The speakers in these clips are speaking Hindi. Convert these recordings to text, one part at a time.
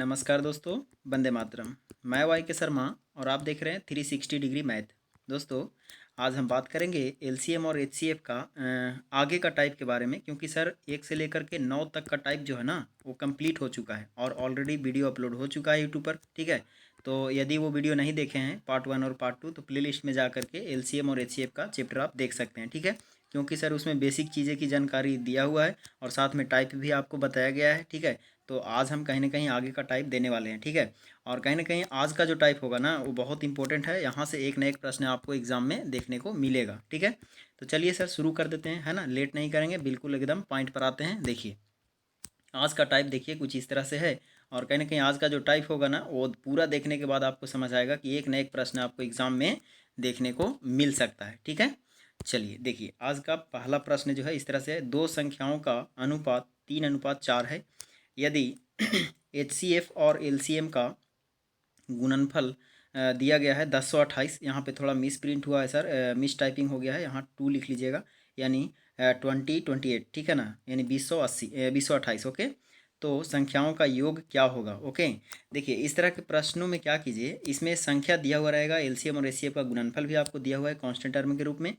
नमस्कार दोस्तों, वंदे मातरम। मैं वाई के शर्मा और आप देख रहे हैं 360 डिग्री मैथ। दोस्तों, आज हम बात करेंगे एलसीएम और एचसीएफ का आगे का टाइप के बारे में, क्योंकि सर 1 से लेकर के 9 तक का टाइप जो है ना वो कंप्लीट हो चुका है और ऑलरेडी वीडियो अपलोड हो चुका है यूट्यूब पर। ठीक है, तो यदि वो वीडियो नहीं देखे हैं पार्ट 1 और पार्ट 2 तो प्लेलिस्ट में जा करके एलसीएम और एचसीएफ का चैप्टर आप देख सकते हैं। ठीक है, क्योंकि सर उसमें बेसिक चीज़ें की जानकारी दिया हुआ है और साथ में टाइप भी आपको बताया गया है। ठीक है, तो आज हम कहीं ना कहीं आगे का टाइप देने वाले हैं। ठीक है, और कहीं ना कहीं आज का जो टाइप होगा ना वो बहुत इंपॉर्टेंट है। यहाँ से एक न एक प्रश्न आपको एग्जाम में देखने को मिलेगा। ठीक है, तो चलिए सर शुरू कर देते हैं, है ना, लेट नहीं करेंगे, बिल्कुल एकदम पॉइंट पर आते हैं। देखिए आज का टाइप देखिए कुछ इस तरह से है और कहीं ना कहीं आज का जो टाइप होगा ना वो पूरा देखने के बाद आपको समझ आएगा कि एक न एक प्रश्न आपको एग्जाम में देखने को मिल सकता है। ठीक है, चलिए देखिए आज का पहला प्रश्न जो है इस तरह से है, दो संख्याओं का अनुपात 3:4 है। यदि एचसीएफ और एलसीएम का गुणनफल दिया गया है 1028। यहाँ पे थोड़ा मिस प्रिंट हुआ है सर, मिस टाइपिंग हो गया है, यहाँ 2 लिख लीजिएगा, यानी 2028। ठीक है ना, यानी 2028। ओके, तो संख्याओं का योग क्या होगा। ओके, देखिए इस तरह के प्रश्नों में क्या कीजिए, इसमें संख्या दिया हुआ रहेगा, एलसीएम और एचसीएफ का गुणनफल भी आपको दिया हुआ है कांस्टेंट टर्म के रूप में।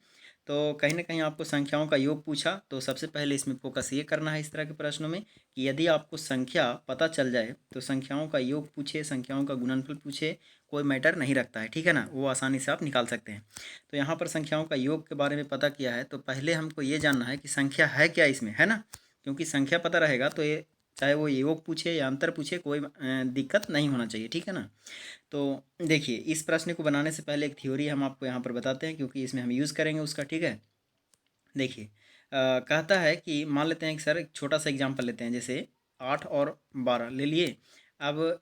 तो कहीं ना कहीं आपको संख्याओं का योग पूछा तो सबसे पहले इसमें फोकस ये करना है इस तरह के प्रश्नों में कि यदि आपको संख्या पता चल जाए तो संख्याओं का योग पूछे, संख्याओं का गुणनफल पूछे, कोई मैटर नहीं रखता है। ठीक है ना, वो आसानी से आप निकाल सकते हैं। तो यहाँ पर संख्याओं का योग के बारे में पता किया है तो पहले हमको ये जानना है कि संख्या है क्या इसमें, है ना, क्योंकि संख्या पता रहेगा तो ये चाहे वो योग पूछे या अंतर पूछे कोई दिक्कत नहीं होना चाहिए। ठीक है ना, तो देखिए इस प्रश्न को बनाने से पहले एक थ्योरी हम आपको यहाँ पर बताते हैं, क्योंकि इसमें हम यूज़ करेंगे उसका। ठीक है, देखिए कहता है कि मान लेते हैं कि सर एक छोटा सा एग्जांपल लेते हैं, जैसे 8 और 12 ले लिए। अब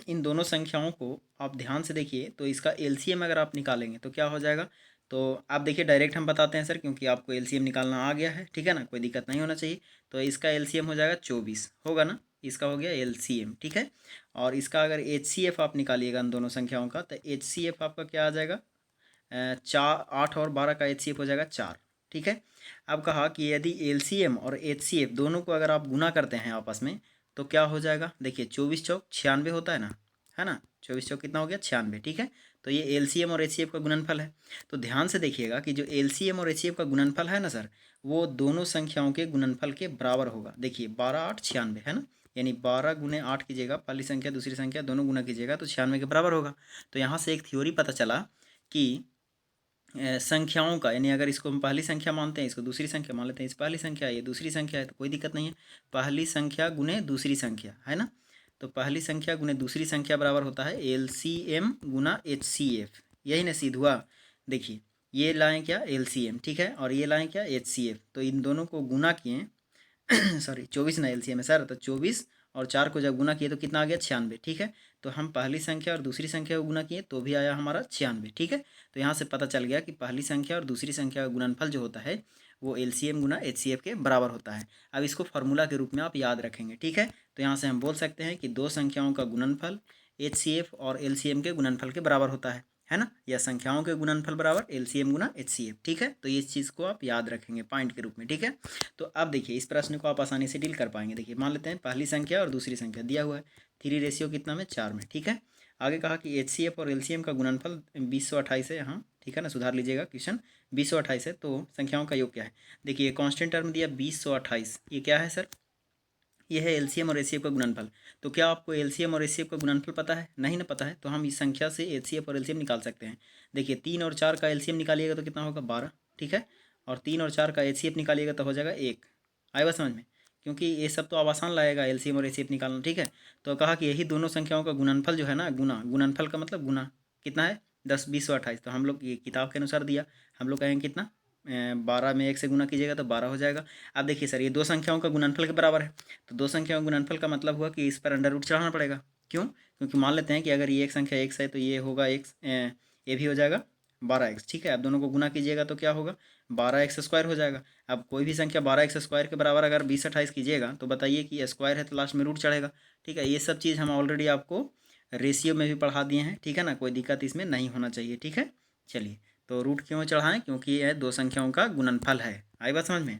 इन दोनों संख्याओं को आप ध्यान से देखिए तो इसका एलसीएम अगर आप निकालेंगे तो क्या हो जाएगा। तो आप देखिए डायरेक्ट हम बताते हैं सर, क्योंकि आपको एलसीएम निकालना आ गया है। ठीक है ना, कोई दिक्कत नहीं होना चाहिए। तो इसका एलसीएम हो जाएगा 24, होगा ना, इसका हो गया एलसीएम। ठीक है, और इसका अगर एचसीएफ आप निकालिएगा इन दोनों संख्याओं का तो एचसीएफ आपका क्या आ जाएगा, 8 और 12 का एचसीएफ हो जाएगा 4। ठीक है, अब कहा कि यदि एलसीएम और एचसीएफ दोनों को अगर आप गुना करते हैं आपस में तो क्या हो जाएगा। देखिए 24 चौक 96 होता है ना, 24 चौक कितना हो गया 96। ठीक है, तो ये एलसीएम और एचसीएफ का गुणनफल है। तो ध्यान से देखिएगा कि जो एलसीएम और एचसीएफ का गुणनफल है ना सर, वो दोनों संख्याओं के गुणनफल के बराबर होगा। देखिए 12 8 96 है ना, यानी 12 गुने 8 कीजिएगा, पहली संख्या दूसरी संख्या दोनों गुना कीजिएगा तो 96 के बराबर होगा। तो यहाँ से एक थ्योरी पता चला कि संख्याओं का, यानी अगर इसको हम पहली संख्या मानते हैं, इसको दूसरी संख्या मान लेते हैं, इस पहली संख्या ये दूसरी संख्या है तो कोई दिक्कत नहीं है। पहली संख्या गुने दूसरी संख्या है ना, तो पहली संख्या गुने दूसरी संख्या बराबर होता है एलसीएम गुना एचसीएफ। यही ना सीध हुआ। देखिए ये लाएँ क्या एलसीएम, ठीक है, और ये लाएँ क्या एचसीएफ, तो इन दोनों को गुना किए सॉरी 24 ना एलसीएम है सर, तो 24 और 4 को जब गुना किए तो कितना आ गया 96। ठीक है, तो हम पहली संख्या और दूसरी संख्या को गुना किए तो भी आया हमारा 96। ठीक है, तो यहाँ से पता चल गया कि पहली संख्या और दूसरी संख्या का गुणनफल जो होता है वो एलसीएम गुना एचसीएफ के बराबर होता है। अब इसको फार्मूला के रूप में आप याद रखेंगे। ठीक है, तो यहाँ से हम बोल सकते हैं कि दो संख्याओं का गुणनफल एचसीएफ और एलसीएम के गुणनफल के बराबर होता है ना, या संख्याओं के गुणनफल बराबर एलसीएम गुना एचसीएफ। ठीक है, तो इस चीज़ को आप याद रखेंगे पॉइंट के रूप में। ठीक है, तो अब देखिए इस प्रश्न को आप आसानी से डील कर पाएंगे। देखिए मान लेते हैं पहली संख्या और दूसरी संख्या दिया हुआ है 3 रेशियो कितना में 4 में। ठीक है, आगे कहा कि एचसीएफ और एलसीएम का गुणनफल 2028 है यहाँ। ठीक है ना, सुधार लीजिएगा क्वेश्चन, 2028 है तो संख्याओं का योग क्या है। देखिए कांस्टेंट टर्म दिया 2028, ये क्या है सर, ये है एलसीएम और एचसीएफ का गुणनफल। तो क्या आपको एलसीएम और एचसीएफ का गुणनफल पता है, नहीं ना पता है, तो हम इस संख्या से एचसीएफ और एलसीएम निकाल सकते हैं। देखिए 3 और 4 का एलसीएम निकालिएगा तो कितना होगा 12। ठीक है, और 3 और 4 का एचसीएफ निकालिएगा तो हो जाएगा 1। आएगा समझ में, क्योंकि ये सब तो आप आसान लाएगा एलसीएम और एचसीएफ निकालना। ठीक है, तो कहा कि यही दोनों संख्याओं का गुणनफल जो है ना, गुणनफल का मतलब गुना कितना है 10 20 और 28, तो हम लोग ये किताब के अनुसार दिया, हम लोग कहेंगे कितना 12 में 1 से गुना कीजिएगा तो 12 हो जाएगा। अब देखिए सर ये दो संख्याओं का गुणनफल के बराबर है, तो दो संख्याओं का गुणनफल का मतलब हुआ कि इस पर अंडर रूट चढ़ाना पड़ेगा। क्यों, क्योंकि मान लेते हैं कि अगर ये एक संख्या x है तो ये होगा x, ये भी हो जाएगा 12x। ठीक है, अब दोनों को गुना कीजिएगा तो क्या होगा 12x² हो जाएगा। अब कोई भी संख्या 12x² के बराबर अगर 2028 कीजिएगा तो बताइए कि स्क्वायर है तो लास्ट में रूट चढ़ेगा। ठीक है, ये सब चीज़ हम ऑलरेडी आपको रेशियो में भी पढ़ा दिए हैं। ठीक है ना, कोई दिक्कत इसमें नहीं होना चाहिए। ठीक है, चलिए तो रूट क्यों चढ़ाएं, क्योंकि यह दो संख्याओं का गुणनफल है। आई बात समझ में।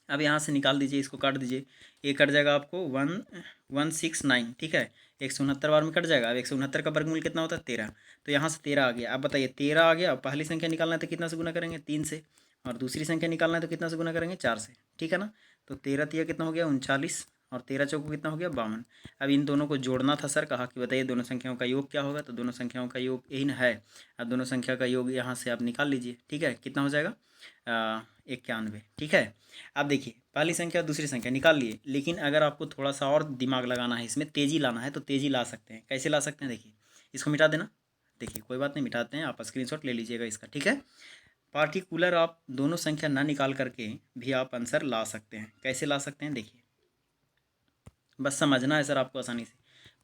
अब यहाँ से निकाल दीजिए, इसको काट दीजिए, ये कट जाएगा आपको 1169, ठीक है, 169 बार में कट जाएगा। अब 169 का वर्गमूल कितना होता है 13, तो यहाँ से 13 आ गया। अब बताइए 13 आ गया, अब पहली संख्या निकालना है तो कितना से गुना करेंगे 3 से, और दूसरी संख्या निकालना है तो कितना से गुना करेंगे 4 से, ठीक है ना। तो 13 तिया कितना हो गया 39, और 13 चौको कितना हो गया 52। अब इन दोनों को जोड़ना था सर, कहा कि बताइए दोनों संख्याओं का योग क्या होगा, तो दोनों संख्याओं का योग यही ना है। अब दोनों संख्या का योग यहाँ से आप निकाल लीजिए, ठीक है, कितना हो जाएगा 91, ठीक है। अब देखिए पहली संख्या दूसरी संख्या निकाल लिए, लेकिन अगर आपको थोड़ा सा और दिमाग लगाना है, इसमें तेज़ी लाना है तो तेज़ी ला सकते हैं। कैसे ला सकते हैं, देखिए इसको मिटा देना, देखिए कोई बात नहीं मिटाते हैं, आप स्क्रीनशॉट ले लीजिएगा इसका, ठीक है। पार्टिकुलर आप दोनों संख्या ना निकाल करके भी आप आंसर ला सकते हैं। कैसे ला सकते हैं, देखिए बस समझना है सर आपको आसानी से।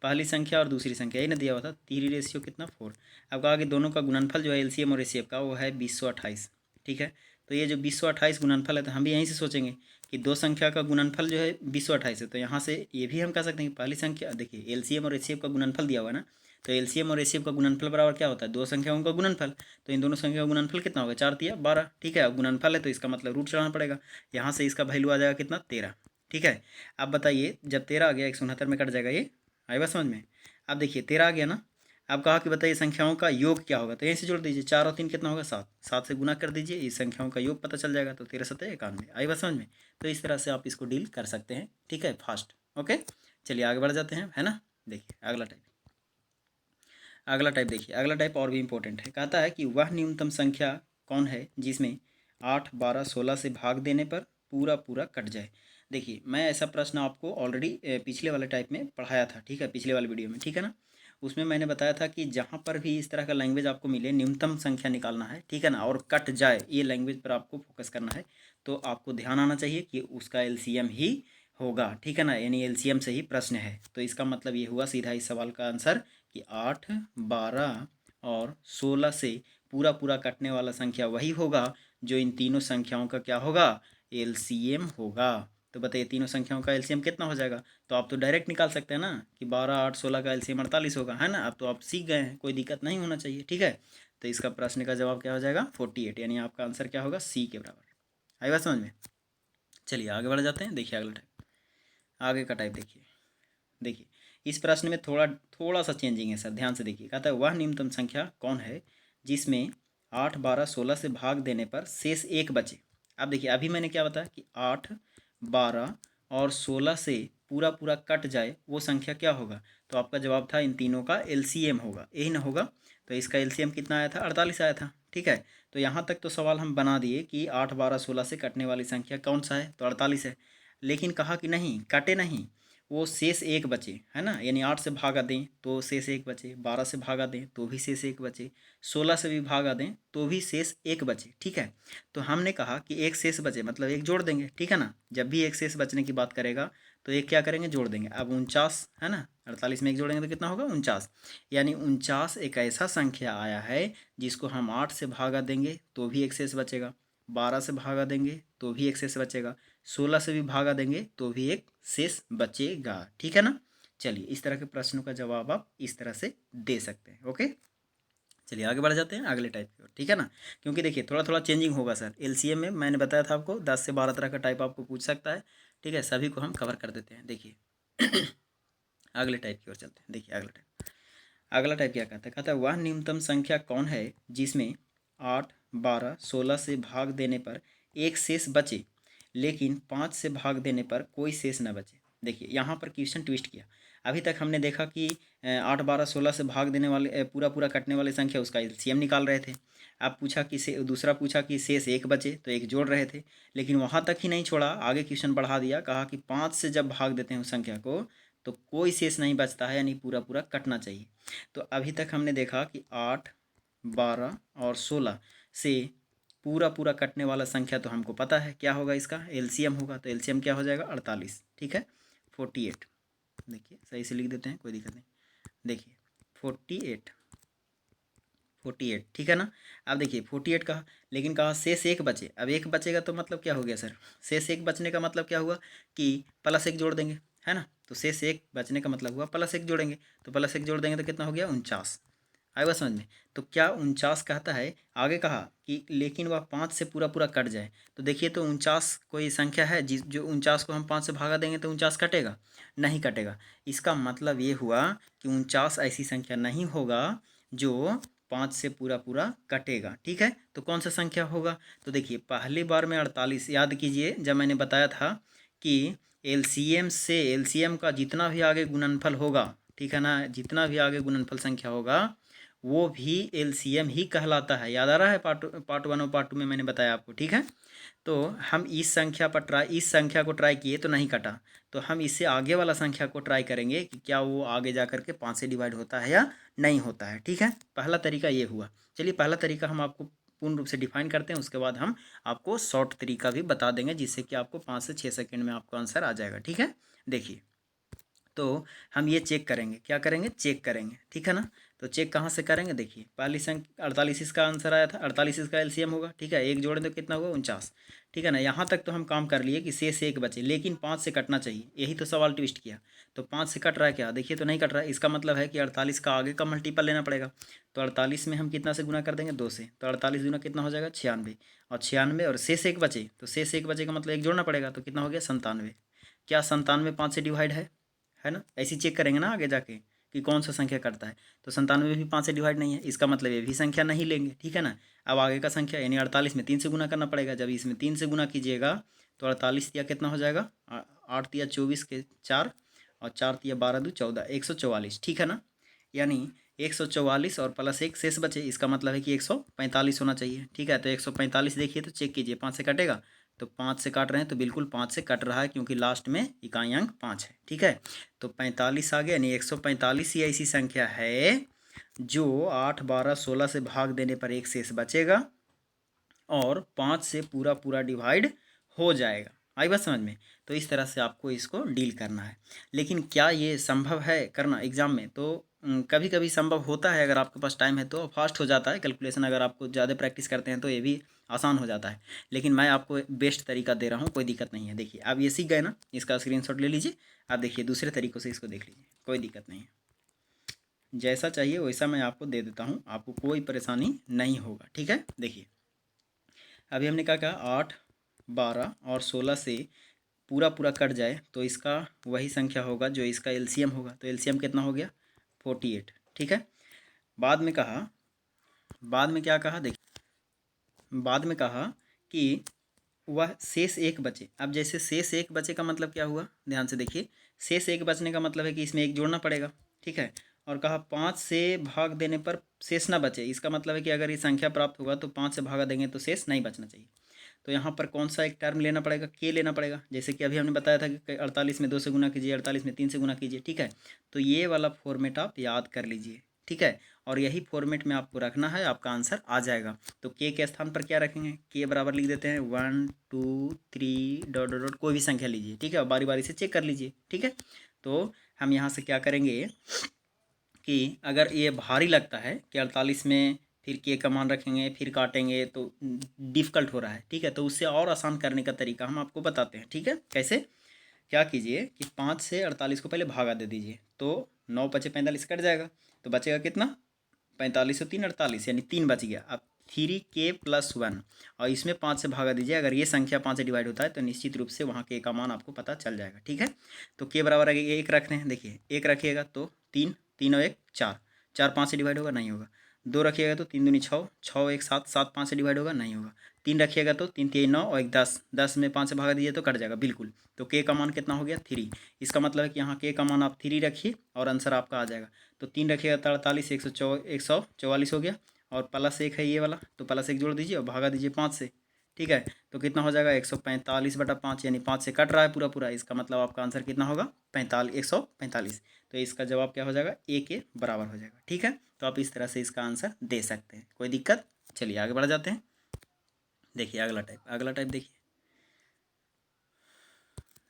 पहली संख्या और दूसरी संख्या यही ना दिया हुआ था, 3 रेशियो कितना 4। अब कहा कि दोनों का गुणनफल जो है एलसीएम और एचसीएफ का वो है 2028, ठीक है। तो ये जो 2028 गुणनफल है, तो हम भी यहीं से सोचेंगे कि दो संख्या का गुणनफल जो है 2028 है, तो यहाँ से ये भी हम कह सकते हैं कि पहली संख्या, देखिए एलसीएम और एचसीएफ का गुणनफल दिया हुआ है ना, तो एलसीएम और एचसीएफ का गुणनफल बराबर क्या होता है, दो संख्याओं का गुणनफल। तो इन दोनों संख्या का गुणनफल कितना होगा 4 तिया 12, ठीक है। अब गुणनफल है तो इसका मतलब रूट चढ़ाना पड़ेगा, यहाँ से इसका वैल्यू आ जाएगा कितना 13, ठीक है। अब बताइए जब 13 आ गया 169 में कट जाएगा, ये आई बात समझ में। अब देखिए 13 आ गया ना, अब कहा कि बताइए संख्याओं का योग क्या होगा, तो यहीं से जोड़ दीजिए, 4 और 3 कितना होगा 7, 7 से गुना कर दीजिए, इस संख्याओं का योग पता चल जाएगा, तो 13 7 91, आई बात समझ में। तो इस तरह से आप इसको डील कर सकते हैं, ठीक है, फास्ट। ओके चलिए आगे बढ़ जाते हैं, है ना। देखिए अगला टाइप, अगला टाइप देखिए, अगला टाइप और भी इंपॉर्टेंट है। कहता है कि वह न्यूनतम संख्या कौन है जिसमें 8 12 16 से भाग देने पर पूरा पूरा कट जाए। देखिए मैं ऐसा प्रश्न आपको ऑलरेडी पिछले वाले टाइप में पढ़ाया था, ठीक है, पिछले वाले वीडियो में, ठीक है ना। उसमें मैंने बताया था कि जहाँ पर भी इस तरह का लैंग्वेज आपको मिले, न्यूनतम संख्या निकालना है, ठीक है ना, और कट जाए, ये लैंग्वेज पर आपको फोकस करना है। तो आपको ध्यान आना चाहिए कि उसका एलसीएम ही होगा, ठीक है ना, यानी एलसीएम से ही प्रश्न है। तो इसका मतलब ये हुआ सीधा इस सवाल का आंसर कि 8 12 और 16 से पूरा पूरा कटने वाला संख्या वही होगा जो इन तीनों संख्याओं का क्या होगा, एलसीएम होगा। तो बताइए तीनों संख्याओं का एलसीएम कितना हो जाएगा, तो आप तो डायरेक्ट निकाल सकते हैं ना कि 12 8 16 का एलसीएम 48 होगा, है ना। अब तो आप सीख गए हैं, कोई दिक्कत नहीं होना चाहिए, ठीक है। तो इसका प्रश्न का जवाब क्या हो जाएगा 48, यानी आपका आंसर क्या होगा सी के बराबर। आई बात समझ में। चलिए आगे बढ़ जाते हैं, देखिए अगला टाइप, आगे का टाइप देखिए। देखिए इस प्रश्न में थोड़ा थोड़ा सा चेंजिंग है सर, ध्यान से देखिए। कहता है वह न्यूनतम संख्या कौन है जिसमें 8 12 16 से भाग देने पर शेष एक बचे। अब देखिए अभी मैंने क्या बताया कि 8 12 और 16 से पूरा पूरा कट जाए वो संख्या क्या होगा, तो आपका जवाब था इन तीनों का एलसीएम होगा, यही ना होगा। तो इसका एलसीएम कितना आया था 48 आया था, ठीक है। तो यहाँ तक तो सवाल हम बना दिए कि 8 12 16 से कटने वाली संख्या कौन सा है, तो 48 है। लेकिन कहा कि नहीं कटे नहीं, वो शेष एक बचे, है ना, यानी 8 से भागा दें तो शेष एक बचे, 12 से भागा दें तो भी शेष एक बचे, 16 से भी भागा दें तो भी शेष एक बचे, ठीक है। तो हमने कहा कि एक शेष बचे मतलब एक जोड़ देंगे, ठीक है ना। जब भी एक शेष बचने की बात करेगा तो एक क्या करेंगे जोड़ देंगे। अब 49 है ना, 48 में एक जोड़ेंगे तो कितना होगा 49, यानी 49 एक ऐसा संख्या आया है जिसको हम 8 से भागा देंगे तो भी एक शेष बचेगा, 12 से भागा देंगे तो भी एक शेष बचेगा, 16 से भी भागा देंगे तो भी एक शेष बचेगा, ठीक है ना। चलिए इस तरह के प्रश्नों का जवाब आप इस तरह से दे सकते हैं। ओके चलिए आगे बढ़ जाते हैं अगले टाइप की ओर, ठीक है ना। क्योंकि देखिए थोड़ा थोड़ा चेंजिंग होगा सर, एलसीएम में मैंने बताया था आपको 10 से 12 तरह का टाइप आपको पूछ सकता है, ठीक है, सभी को हम कवर कर देते हैं। देखिए अगले टाइप की ओर चलते हैं। देखिए अगला टाइप, अगला टाइप क्या कहता है, कहता है वह न्यूनतम संख्या कौन है जिसमें 8 12 16 से भाग देने पर एक शेष बचे लेकिन 5 से भाग देने पर कोई शेष न बचे। देखिए यहाँ पर क्वेश्चन ट्विस्ट किया। अभी तक हमने देखा कि 8 12 16 से भाग देने वाले पूरा पूरा कटने वाली संख्या उसका एलसीएम निकाल रहे थे। अब पूछा कि दूसरा पूछा कि शेष एक बचे तो एक जोड़ रहे थे, लेकिन वहाँ तक ही नहीं छोड़ा, आगे क्वेश्चन बढ़ा दिया, कहा कि 5 से जब भाग देते हैं उस संख्या को तो कोई शेष नहीं बचता है, यानी पूरा पूरा कटना चाहिए। तो अभी तक हमने देखा कि 8 12 और 16 से पूरा पूरा कटने वाला संख्या तो हमको पता है क्या होगा, इसका एलसीएम होगा, तो एलसीएम क्या हो जाएगा 48, ठीक है 48। देखिए सही से लिख देते हैं कोई दिक्कत नहीं, देखिए 48 48, ठीक है ना। अब देखिए 48 कहा, लेकिन कहा शेष एक बचे। अब एक बचेगा तो मतलब क्या हो गया सर, शेष एक बचने का मतलब क्या हुआ कि प्लस एक जोड़ देंगे, है ना। तो शेष एक बचने का मतलब हुआ प्लस एक जोड़ेंगे, तो प्लस एक जोड़ देंगे तो कितना हो गया 49। आए बात समझ में। तो क्या 49 कहता है, आगे कहा कि लेकिन वह 5 से पूरा पूरा कट जाए। तो देखिए, तो 49 कोई संख्या है जिस जो 49 को हम 5 से भागा देंगे तो 49 कटेगा? नहीं कटेगा। इसका मतलब ये हुआ कि 49 ऐसी संख्या नहीं होगा जो 5 से पूरा पूरा कटेगा। ठीक है, तो कौन सा संख्या होगा? तो देखिए, पहली बार में 48 याद कीजिए, जब मैंने बताया था कि एलसीएम से एलसीएम का जितना भी आगे गुणनफल होगा, ठीक है ना, जितना भी आगे गुणनफल संख्या होगा वो भी एलसीएम ही कहलाता है। याद आ रहा है? पार्ट 1 और पार्ट 2 में मैंने बताया आपको। ठीक है, तो हम इस संख्या को ट्राई किए तो नहीं कटा, तो हम इससे आगे वाला संख्या को ट्राई करेंगे कि क्या वो आगे जा करके 5 से डिवाइड होता है या नहीं होता है। ठीक है, पहला तरीका ये हुआ। चलिए, पहला तरीका हम आपको पूर्ण रूप से डिफाइन करते हैं, उसके बाद हम आपको शॉर्ट तरीका भी बता देंगे, जिससे कि आपको 5 से 6 सेकेंड में आपको आंसर आ जाएगा। ठीक है, देखिए, तो हम ये चेक करेंगे, क्या करेंगे? चेक करेंगे। ठीक है ना, तो चेक कहाँ से करेंगे? देखिए, पहली संख्या 48 इसका आंसर आया था, 48 इसका एलसीएम होगा। ठीक है, एक जोड़ें तो कितना हुआ? 49। ठीक है ना, यहाँ तक तो हम काम कर लिए कि शेष एक बचे, लेकिन 5 से कटना चाहिए, यही तो सवाल ट्विस्ट किया। तो 5 से कट रहा है क्या? देखिए, तो नहीं कट रहा है। इसका मतलब है कि 48 का आगे का मल्टीपल लेना पड़ेगा। तो 48 में हम कितना से गुना कर देंगे? 2 से। तो 48 गुना कितना हो जाएगा? 96। और 96 और शेष एक बचे, तो शेष एक बचे का मतलब एक जोड़ना पड़ेगा, तो कितना हो गया? 97। क्या 97 5 से डिवाइड है ना? ऐसे चेक करेंगे ना आगे जाके कि कौन सा संख्या करता है। तो 97 भी 5 से डिवाइड नहीं है, इसका मतलब ये भी संख्या नहीं लेंगे। ठीक है ना, अब आगे का संख्या यानी 48 में 3 से गुना करना पड़ेगा। जब इसमें 3 से गुना कीजिएगा तो 48 या कितना हो जाएगा? 8 या 24 के 4, और 4 या 12 दो 14, 144। ठीक है ना, यानी 144 और प्लस एक शेष बचे, इसका मतलब है कि 145 होना चाहिए। ठीक है, तो 145 देखिए, तो चेक कीजिए 5 से कटेगा? तो 5 से काट रहे हैं तो बिल्कुल 5 से कट रहा है, क्योंकि लास्ट में इकाई अंक 5 है। ठीक है, तो 45 आ गया, यानी 145 ही ऐसी संख्या है जो 8, 12, 16 से भाग देने पर एक शेष बचेगा और 5 से पूरा पूरा डिवाइड हो जाएगा। आई बात समझ में? तो इस तरह से आपको इसको डील करना है। लेकिन क्या ये संभव है करना एग्ज़ाम में? तो कभी कभी संभव होता है, अगर आपके पास टाइम है तो फास्ट हो जाता है कैलकुलेशन। अगर आपको ज़्यादा प्रैक्टिस करते हैं तो ये भी आसान हो जाता है। लेकिन मैं आपको बेस्ट तरीका दे रहा हूँ, कोई दिक्कत नहीं है। देखिए, आप ये सीख गए ना, इसका स्क्रीनशॉट ले लीजिए। आप देखिए, दूसरे तरीक़ों से इसको देख लीजिए, कोई दिक्कत नहीं है। जैसा चाहिए वैसा मैं आपको दे देता हूँ, आपको कोई परेशानी नहीं होगा। ठीक है, देखिए, अभी हमने क्या कहा? 8, 12 और 16 से पूरा पूरा कट जाए तो इसका वही संख्या होगा जो इसका एलसीएम होगा। तो एलसीएम कितना हो गया? 48। ठीक है, बाद में कहा, बाद में क्या कहा? देखिए, बाद में कहा कि वह शेष एक बचे। अब जैसे शेष एक बचे का मतलब क्या हुआ? ध्यान से देखिए, शेष एक बचने का मतलब है कि इसमें एक जोड़ना पड़ेगा। ठीक है, और कहा 5 से भाग देने पर शेष ना बचे, इसका मतलब है कि अगर ये संख्या प्राप्त होगा तो 5 से भागा देंगे तो शेष नहीं बचना चाहिए। तो यहाँ पर कौन सा एक टर्म लेना पड़ेगा? के लेना पड़ेगा। जैसे कि अभी हमने बताया था कि 48 में 2 से गुना कीजिए, 48 में 3 से गुना कीजिए। ठीक है, तो ये वाला फॉर्मेट आप याद कर लीजिए। ठीक है, और यही फॉर्मेट में आपको रखना है, आपका आंसर आ जाएगा। तो के स्थान पर क्या रखेंगे? के बराबर लिख देते हैं 1, 2, 3 डॉट डॉट डॉट, कोई भी संख्या लीजिए। ठीक है, और बारी बारी से चेक कर लीजिए। ठीक है, तो हम यहाँ से क्या करेंगे कि अगर ये भारी लगता है कि 48 में फिर के का मान रखेंगे फिर काटेंगे तो डिफ़िकल्ट हो रहा है। ठीक है, तो उससे और आसान करने का तरीका हम आपको बताते हैं। ठीक है, कैसे? क्या कीजिए कि 5 से 48 को पहले भागा दे दीजिए, तो 9 बचे 45 कट जाएगा, तो बचेगा कितना? 45 और 3 48, यानी 3 बच गया। अब 3k+1 और इसमें 5 से भागा दीजिए। अगर ये संख्या 5 से डिवाइड होता है तो निश्चित रूप से वहाँ के का मान आपको पता चल जाएगा। ठीक है, तो के बराबर है 1 रख रहे हैं। देखिए, 1 रखिएगा तो 3, 3 और 1 4, 4 5 से डिवाइड होगा? नहीं होगा। 2 रखिएगा तो 3 दूनी 6, 6 और 1 7, 7 5 से डिवाइड होगा? नहीं होगा। 3 रखिएगा तो 3 3 9 और 1 10, 10 में 5 से भागा दीजिए तो कट जाएगा बिल्कुल। तो के का मान कितना हो गया? 3। इसका मतलब है कि यहाँ के का मान आप 3 रखिए और आंसर आपका आ जाएगा। तो 3 रखिएगा तो 48, 144 हो गया, और प्लस 1 है ये वाला, तो प्लस 1 जोड़ दीजिए और भागा दीजिए 5 से। ठीक है, तो कितना हो जाएगा? 145/5, यानी 5 से कट रहा है पूरा पूरा, इसका मतलब आपका आंसर कितना होगा? 145। तो इसका जवाब क्या हो जाएगा? ए के बराबर हो जाएगा। ठीक है, तो आप इस तरह से इसका आंसर दे सकते हैं, कोई दिक्कत? चलिए आगे बढ़ जाते हैं। देखिए अगला टाइप देखिए,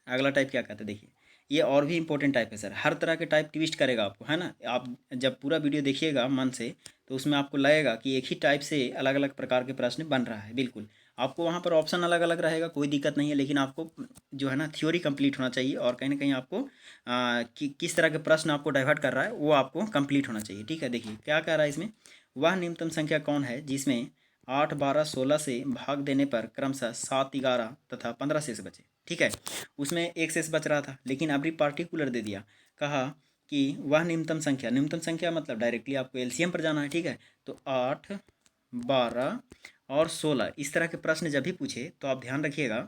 अगला टाइप क्या कहते हैं? देखिए, ये और भी इंपॉर्टेंट टाइप है सर, हर तरह के टाइप ट्विस्ट करेगा आपको, है ना। आप जब पूरा वीडियो देखिएगा मन से तो उसमें आपको लगेगा कि एक ही टाइप से अलग अलग प्रकार के प्रश्न बन रहा है, बिल्कुल। आपको वहाँ पर ऑप्शन अलग अलग रहेगा, कोई दिक्कत नहीं है, लेकिन आपको जो है ना थ्योरी कंप्लीट होना चाहिए और कहीं ना कहीं आपको किस तरह के प्रश्न आपको डाइवर्ट कर रहा है वो आपको कंप्लीट होना चाहिए। ठीक है, देखिए क्या कह रहा है इसमें, वह न्यूनतम संख्या कौन है जिसमें 8, 12, 16 से भाग देने पर क्रमशः 7, 11 तथा 15 शेष बचे। ठीक है, उसमें एक शेष बच रहा था, लेकिन अभी पार्टिकुलर दे दिया, कहा कि वह न्यूनतम संख्या मतलब डायरेक्टली आपको एलसीएम पर जाना है। ठीक है, तो 8, 12 और 16 इस तरह के प्रश्न जब भी पूछे तो आप ध्यान रखिएगा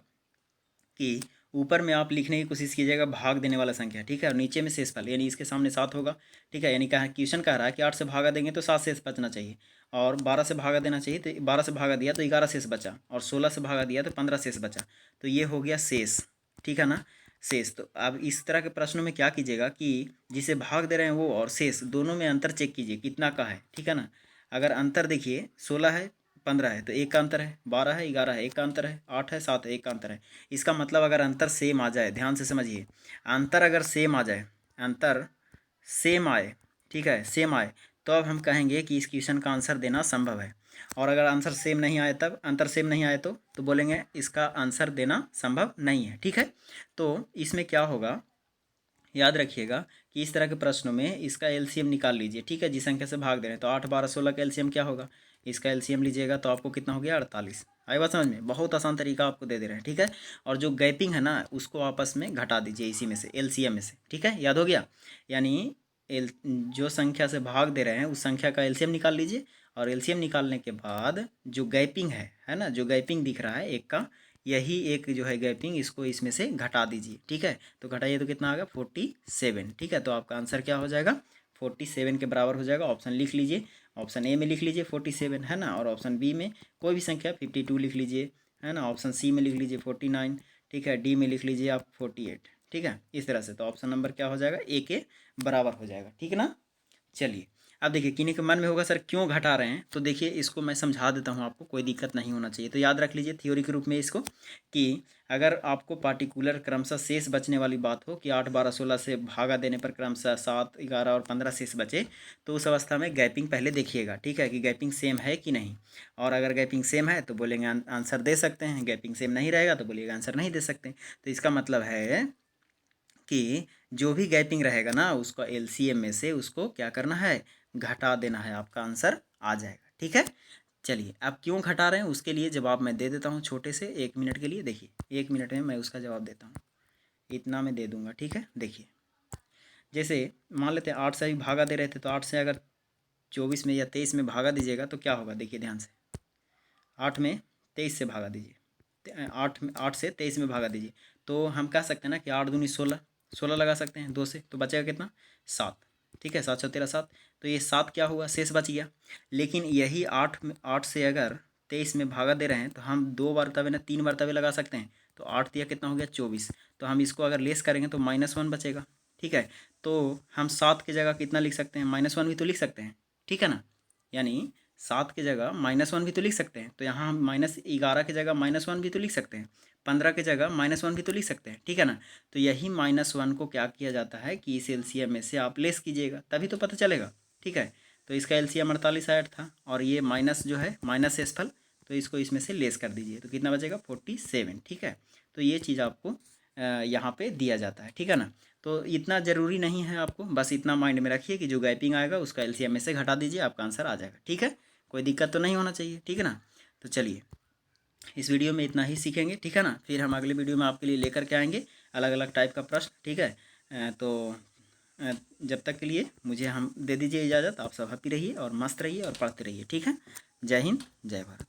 कि ऊपर में आप लिखने की कोशिश कीजिएगा भाग देने वाला संख्या। ठीक है, और नीचे में शेषफल, यानी इसके सामने 7 होगा। ठीक है, यानी कहा क्वेश्चन कह रहा है कि 8 से भागा देंगे तो 7 शेष बचना चाहिए, और 12 से भागा देना चाहिए तो 12 से भागा दिया तो 11 शेष बचा, और 16 से भागा दिया तो 15 शेष बचा। तो ये हो गया शेष। ठीक है ना, शेष। तो अब इस तरह के प्रश्नों में क्या कीजिएगा कि जिसे भाग दे रहे हैं वो और शेष दोनों में अंतर चेक कीजिए कितना का है। ठीक है ना, अगर अंतर देखिए 16 है 15 है तो एक का अंतर है, 12 है 11 है एक का अंतर है, 8 है 7 है एक का अंतर है। इसका मतलब अगर अंतर सेम आ जाए, ध्यान से समझिए, अंतर अगर सेम आ जाए, अंतर सेम आए, ठीक है सेम आए, तो अब हम कहेंगे कि इस क्वेश्चन का आंसर देना संभव है। और अगर आंसर सेम नहीं आए, तब अंतर सेम नहीं आए तो बोलेंगे इसका आंसर देना संभव नहीं है। ठीक है, तो इसमें क्या होगा याद रखिएगा कि इस तरह के प्रश्नों में इसका एलसीएम निकाल लीजिए। ठीक है, जिस संख्या से भाग दे रहे हैं तो 8, 12, 16 का एलसीएम क्या होगा, इसका एलसीएम लीजिएगा तो आपको कितना हो गया 48। आई बात समझ में, बहुत आसान तरीका आपको दे दे रहे हैं। ठीक है, और जो गैपिंग है ना उसको आपस में घटा दीजिए इसी में से, एलसीएम में से। ठीक है, याद हो गया, यानी जो संख्या से भाग दे रहे हैं उस संख्या का एलसीएम निकाल लीजिए, और एलसीएम निकालने के बाद जो गैपिंग है ना, जो गैपिंग दिख रहा है एक का, यही एक जो है गैपिंग, इसको इसमें से घटा दीजिए। ठीक है, तो घटाइए तो कितना आ गया 47। ठीक है, तो आपका आंसर क्या हो जाएगा 47 के बराबर हो जाएगा। ऑप्शन लिख लीजिए, ऑप्शन ए में लिख लीजिए 47 है ना, और ऑप्शन बी में कोई भी संख्या 52 लिख लीजिए है ना, ऑप्शन सी में लिख लीजिए 49। ठीक है, डी में लिख लीजिए आप 48। ठीक है, इस तरह से तो ऑप्शन नंबर क्या हो जाएगा ए के बराबर हो जाएगा। ठीक है ना, चलिए अब देखिए किन्हीं के मन में होगा सर क्यों घटा रहे हैं, तो देखिए इसको मैं समझा देता हूँ आपको, कोई दिक्कत नहीं होना चाहिए। तो याद रख लीजिए थ्योरी के रूप में इसको, कि अगर आपको पार्टिकुलर क्रमशः शेष बचने वाली बात हो कि 8, 12, 16 से भागा देने पर क्रमशः 7, 11 और 15 शेष बचे, तो उस अवस्था में गैपिंग पहले देखिएगा। ठीक है, कि गैपिंग सेम है कि नहीं, और अगर गैपिंग सेम है तो बोलेंगे आंसर दे सकते हैं, गैपिंग सेम नहीं रहेगा तो बोलिएगा आंसर नहीं दे सकते। तो इसका मतलब है कि जो भी गैपिंग रहेगा ना उसको एलसीएम में से उसको क्या करना है, घटा देना है, आपका आंसर आ जाएगा। ठीक है, चलिए अब क्यों घटा रहे हैं उसके लिए जवाब मैं दे देता हूँ छोटे से 1 मिनट के लिए। देखिए 1 मिनट में मैं उसका जवाब देता हूँ, इतना मैं दे दूँगा। ठीक है, देखिए जैसे मान लेते हैं 8 से भी भागा दे रहे थे, तो 8 से अगर 24 में या 23 में भागा दीजिएगा तो क्या होगा, देखिए ध्यान से, 8 में 23 से भागा दीजिए, 8 से 23 में भागा दीजिए, तो हम कह सकते हैं ना कि 8 दूनी 16, 16 लगा सकते हैं 2 से, तो बचेगा कितना 7। ठीक है, 7 7 13 7, तो ये 7 क्या हुआ शेष बच गया। लेकिन यही 8 से अगर 23 में भागा दे रहे हैं तो हम 2 बार ना 3 बार लगा सकते हैं, तो 8 दिया कितना हो गया 24, तो हम इसको अगर लेस करेंगे तो -1 बचेगा। ठीक है, तो हम 7 की जगह कितना लिख सकते हैं, -1 भी तो लिख सकते हैं। ठीक है ना, यानी 7 की जगह -1 भी तो लिख सकते हैं, तो यहाँ हम -11 की जगह -1 भी तो लिख सकते हैं, 15 की जगह -1 भी तो लिख सकते हैं। ठीक है ना, तो यही -1 को क्या किया जाता है कि इस एलसीएम में से आप लेस कीजिएगा तभी तो पता चलेगा। ठीक है, तो इसका एलसीएम 48 आया था, और ये माइनस जो है माइनस शेषफल, तो इसको इसमें से लेस कर दीजिए तो कितना बचेगा 47। ठीक है, तो ये चीज़ आपको यहाँ पे दिया जाता है। ठीक है ना, तो इतना ज़रूरी नहीं है, आपको बस इतना माइंड में रखिए कि जो गैपिंग आएगा उसका एलसीएम में से घटा दीजिए, आपका आंसर आ जाएगा। ठीक है, कोई दिक्कत तो नहीं होना चाहिए। ठीक है ना, तो चलिए इस वीडियो में इतना ही सीखेंगे। ठीक है ना, फिर हम अगले वीडियो में आपके लिए लेकर के आएंगे अलग अलग टाइप का प्रश्न। ठीक है, तो जब तक के लिए मुझे हम दे दीजिए इजाज़त। आप सब हैप्पी रहिए और मस्त रहिए और पढ़ते रहिए। ठीक है, जय हिंद जय भारत।